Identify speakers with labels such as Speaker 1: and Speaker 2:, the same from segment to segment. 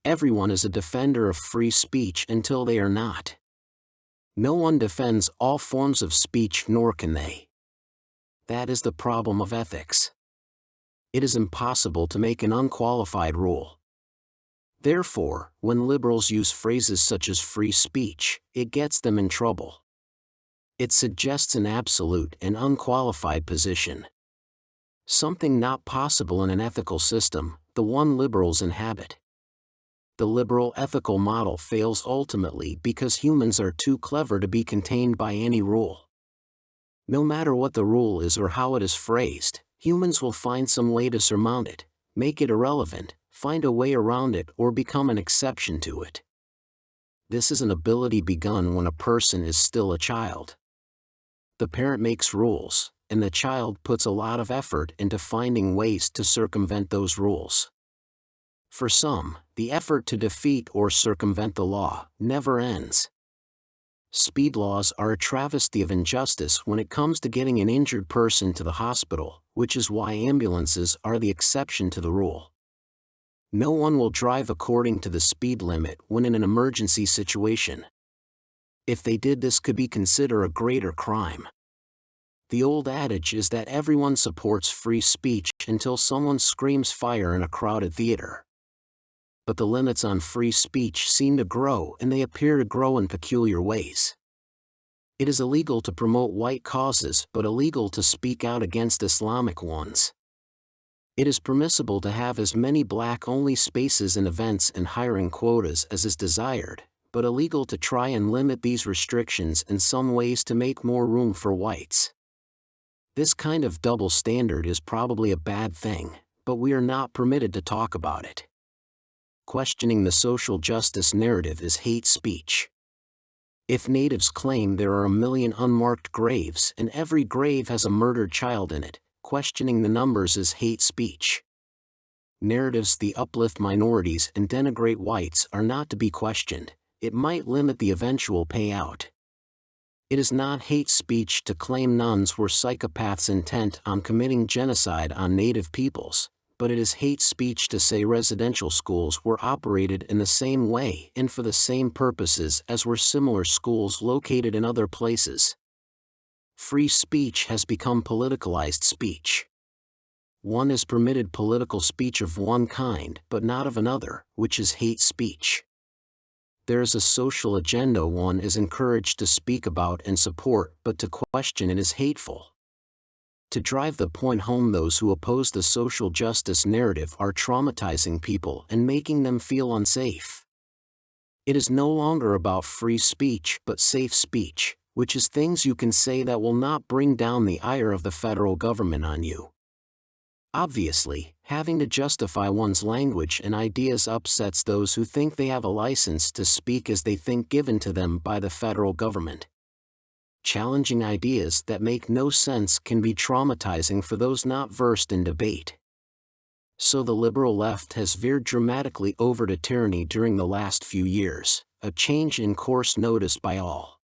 Speaker 1: Everyone is a defender of free speech until they are not. No one defends all forms of speech, nor can they. That is the problem of ethics. It is impossible to make an unqualified rule. Therefore, when liberals use phrases such as free speech, it gets them in trouble. It suggests an absolute and unqualified position. Something not possible in an ethical system, the one liberals inhabit. The liberal ethical model fails ultimately because humans are too clever to be contained by any rule. No matter what the rule is or how it is phrased, humans will find some way to surmount it, make it irrelevant, find a way around it, or become an exception to it. This is an ability begun when a person is still a child. The parent makes rules, and the child puts a lot of effort into finding ways to circumvent those rules. For some, the effort to defeat or circumvent the law never ends. Speed laws are a travesty of injustice when it comes to getting an injured person to the hospital, which is why ambulances are the exception to the rule. No one will drive according to the speed limit when in an emergency situation. If they did, this could be considered a greater crime. The old adage is that everyone supports free speech until someone screams fire in a crowded theater. But the limits on free speech seem to grow, and they appear to grow in peculiar ways. It is illegal to promote white causes but illegal to speak out against Islamic ones. It is permissible to have as many black-only spaces in events and hiring quotas as is desired, but illegal to try and limit these restrictions in some ways to make more room for whites. This kind of double standard is probably a bad thing, but we are not permitted to talk about it. Questioning the social justice narrative is hate speech. If natives claim there are 1 million unmarked graves and every grave has a murdered child in it, questioning the numbers is hate speech. Narratives that uplift minorities and denigrate whites are not to be questioned. It might limit the eventual payout. It is not hate speech to claim nuns were psychopaths intent on committing genocide on native peoples, but it is hate speech to say residential schools were operated in the same way and for the same purposes as were similar schools located in other places. Free speech has become politicalized speech. One is permitted political speech of one kind but not of another, which is hate speech. There is a social agenda one is encouraged to speak about and support, but to question it is hateful. To drive the point home, those who oppose the social justice narrative are traumatizing people and making them feel unsafe. It is no longer about free speech but safe speech, which is things you can say that will not bring down the ire of the federal government on you. Obviously, having to justify one's language and ideas upsets those who think they have a license to speak as they think given to them by the federal government. Challenging ideas that make no sense can be traumatizing for those not versed in debate. So the liberal left has veered dramatically over to tyranny during the last few years, a change in course noticed by all.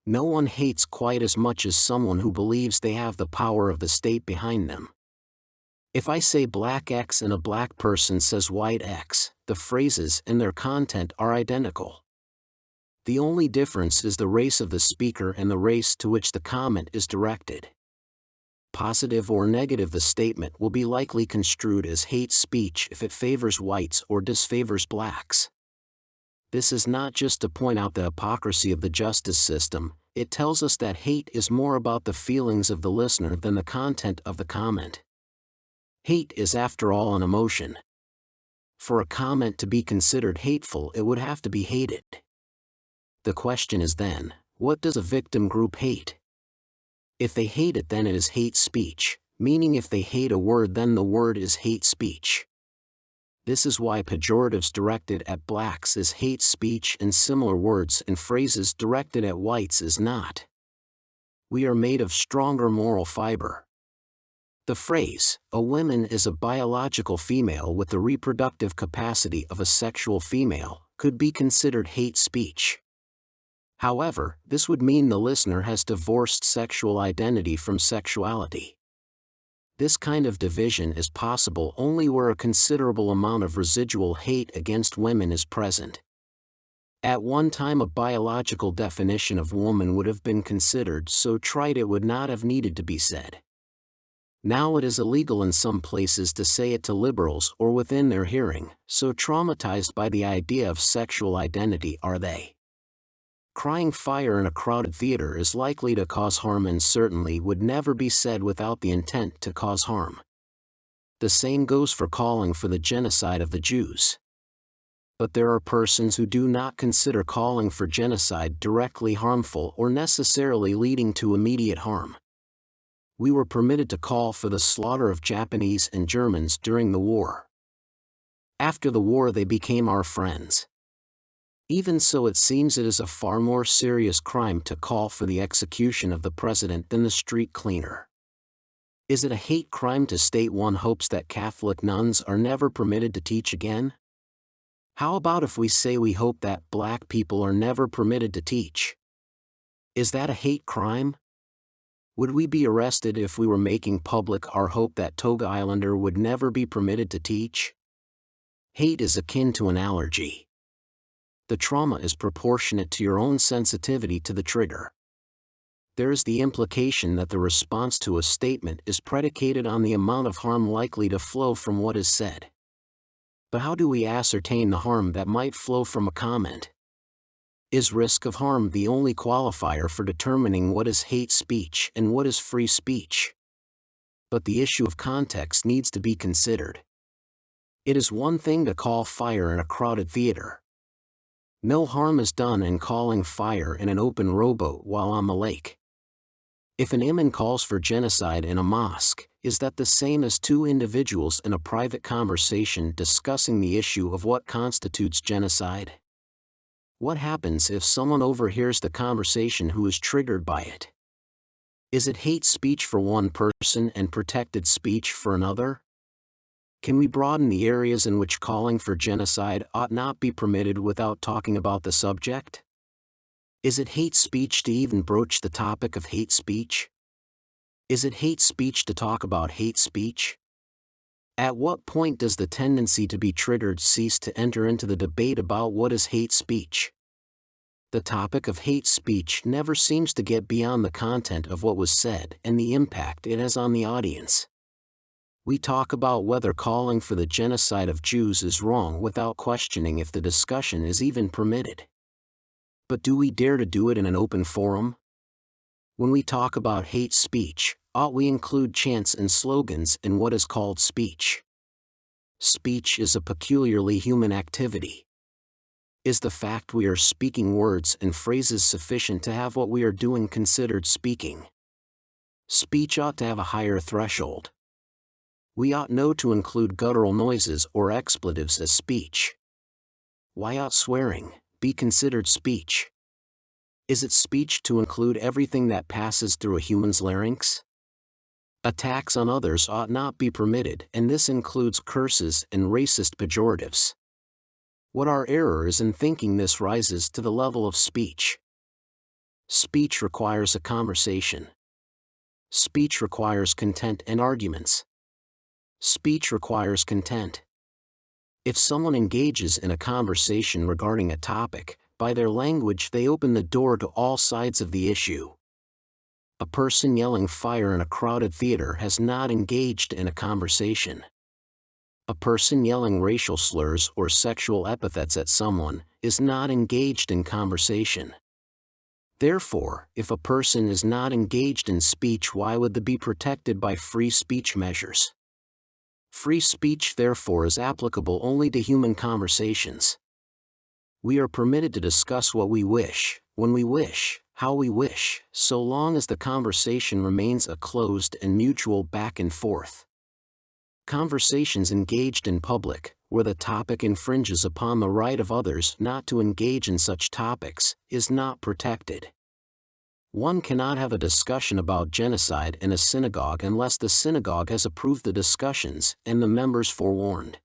Speaker 1: No one hates quite as much as someone who believes they have the power of the state behind them. If I say black X and a black person says white X, the phrases and their content are identical. The only difference is the race of the speaker and the race to which the comment is directed. Positive or negative, the statement will be likely construed as hate speech if it favors whites or disfavors blacks. This is not just to point out the hypocrisy of the justice system, it tells us that hate is more about the feelings of the listener than the content of the comment. Hate is, after all, an emotion. For a comment to be considered hateful, it would have to be hated. The question is then, what does a victim group hate? If they hate it, then it is hate speech, meaning if they hate a word, then the word is hate speech. This is why pejoratives directed at blacks is hate speech and similar words and phrases directed at whites is not. We are made of stronger moral fiber. The phrase, "a woman is a biological female with the reproductive capacity of a sexual female," could be considered hate speech. However, this would mean the listener has divorced sexual identity from sexuality. This kind of division is possible only where a considerable amount of residual hate against women is present. At one time, a biological definition of woman would have been considered so trite it would not have needed to be said. Now it is illegal in some places to say it to liberals or within their hearing, so traumatized by the idea of sexual identity are they. Crying fire in a crowded theater is likely to cause harm and certainly would never be said without the intent to cause harm. The same goes for calling for the genocide of the Jews. But there are persons who do not consider calling for genocide directly harmful or necessarily leading to immediate harm. We were permitted to call for the slaughter of Japanese and Germans during the war. After the war they became our friends. Even so, it seems it is a far more serious crime to call for the execution of the president than the street cleaner. Is it a hate crime to state one hopes that Catholic nuns are never permitted to teach again? How about if we say we hope that black people are never permitted to teach? Is that a hate crime? Would we be arrested if we were making public our hope that Toga Islander would never be permitted to teach? Hate is akin to an allergy. The trauma is proportionate to your own sensitivity to the trigger. There is the implication that the response to a statement is predicated on the amount of harm likely to flow from what is said. But how do we ascertain the harm that might flow from a comment? Is risk of harm the only qualifier for determining what is hate speech and what is free speech? But the issue of context needs to be considered. It is one thing to call fire in a crowded theater. No harm is done in calling fire in an open rowboat while on the lake. If an imam calls for genocide in a mosque, is that the same as two individuals in a private conversation discussing the issue of what constitutes genocide? What happens if someone overhears the conversation who is triggered by it? Is it hate speech for one person and protected speech for another? Can we broaden the areas in which calling for genocide ought not be permitted without talking about the subject? Is it hate speech to even broach the topic of hate speech? Is it hate speech to talk about hate speech? At what point does the tendency to be triggered cease to enter into the debate about what is hate speech? The topic of hate speech never seems to get beyond the content of what was said and the impact it has on the audience. We talk about whether calling for the genocide of Jews is wrong without questioning if the discussion is even permitted. But do we dare to do it in an open forum? When we talk about hate speech, ought we include chants and slogans in what is called speech? Speech is a peculiarly human activity. Is the fact we are speaking words and phrases sufficient to have what we are doing considered speaking? Speech ought to have a higher threshold. We ought know to include guttural noises or expletives as speech. Why ought swearing be considered speech? Is it speech to include everything that passes through a human's larynx? Attacks on others ought not be permitted, and this includes curses and racist pejoratives. What our error is in thinking this rises to the level of speech. Speech requires a conversation. Speech requires content and arguments. Speech requires content. If someone engages in a conversation regarding a topic, by their language they open the door to all sides of the issue. A person yelling fire in a crowded theater has not engaged in a conversation. A person yelling racial slurs or sexual epithets at someone is not engaged in conversation. Therefore, if a person is not engaged in speech, why would they be protected by free speech measures? Free speech, therefore, is applicable only to human conversations. We are permitted to discuss what we wish, when we wish, how we wish, so long as the conversation remains a closed and mutual back and forth. Conversations engaged in public, where the topic infringes upon the right of others not to engage in such topics, is not protected. One cannot have a discussion about genocide in a synagogue unless the synagogue has approved the discussions and the members forewarned.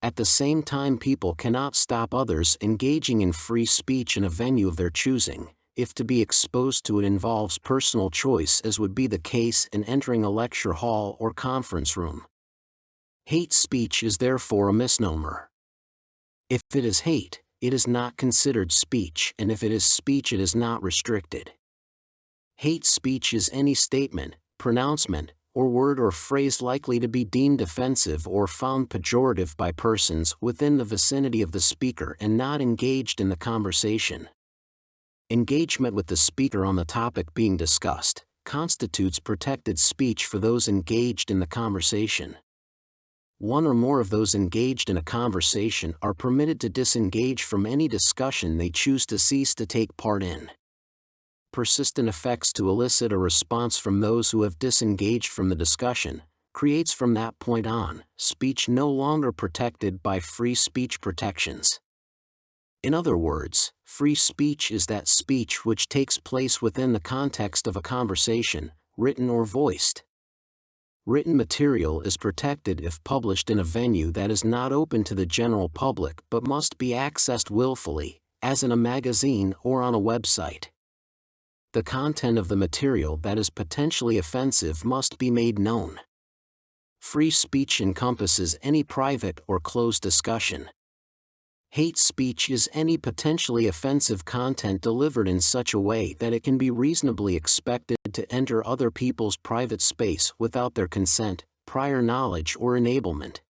Speaker 1: At the same time, people cannot stop others engaging in free speech in a venue of their choosing, if to be exposed to it involves personal choice, as would be the case in entering a lecture hall or conference room. Hate speech is therefore a misnomer. If it is hate, it is not considered speech, and if it is speech, it is not restricted. Hate speech is any statement, pronouncement, or word or phrase likely to be deemed offensive or found pejorative by persons within the vicinity of the speaker and not engaged in the conversation. Engagement with the speaker on the topic being discussed constitutes protected speech for those engaged in the conversation. One or more of those engaged in a conversation are permitted to disengage from any discussion they choose to cease to take part in. Persistent effects to elicit a response from those who have disengaged from the discussion creates from that point on speech no longer protected by free speech protections. In other words, free speech is that speech which takes place within the context of a conversation, written or voiced. Written material is protected if published in a venue that is not open to the general public but must be accessed willfully, as in a magazine or on a website. The content of the material that is potentially offensive must be made known. Free speech encompasses any private or closed discussion. Hate speech is any potentially offensive content delivered in such a way that it can be reasonably expected to enter other people's private space without their consent, prior knowledge, or enablement.